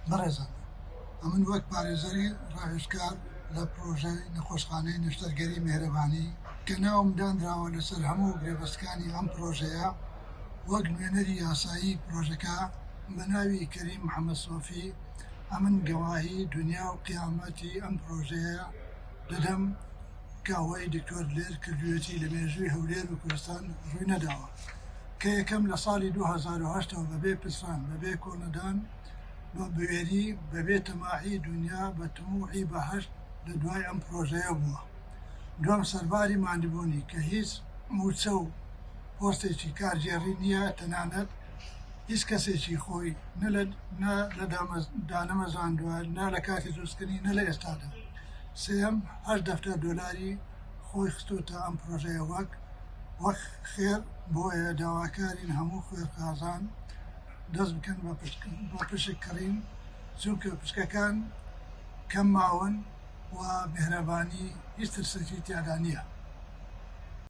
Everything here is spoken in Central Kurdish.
بەڕێزان ئەمن وەک پارێزەری ڕاهێشکار لە پرۆژەی نەخۆشخانەی نیشتەرگەری میهرەبانی کە ناوم دانراوە لەسەر هەموو گرێبەستەکانی ئەم پرۆژەیە وەک نوێنەری یاسایی پرۆژەکە بە ناوی کەریم محەممەد سۆفی ئەمن گەواهی دنیا و قیامەتی ئەم پرۆژەیە دەدەم کە ئەوەی دکتۆر لێر کردوێتی لە مێژووی هەولێر و کوردستان ڕووی نەداوە کە یەکەم لە ساڵی 2008 بەبێ پسران بەبێ کۆنەدان بە بوێری بەبێ تەماحی دنیا بە تموحی بەهەشت لە دوای ئەم پرۆژەیە بووە. دوم سەرباری ماندبوونی کە هیچ موچە و پۆستێکی کارگێڕی نییە، تەنانەت هیچ کەسێکی خۆی نە لە دانەمەزاندووە، نە لە کاتی دروستکردنی، نە لە ئێستادا. سێم 8 دەفتەر دۆلاری خۆی خستوتە ئەم پرۆژەیە وەک خێر بۆیە داواکارین هەموو خوێرخوازان دەست بکەن بە پشککڕین، چونکە پشکەکان کەم ماون و میهرەبانی هیچ ترسێکی تیادا نییە.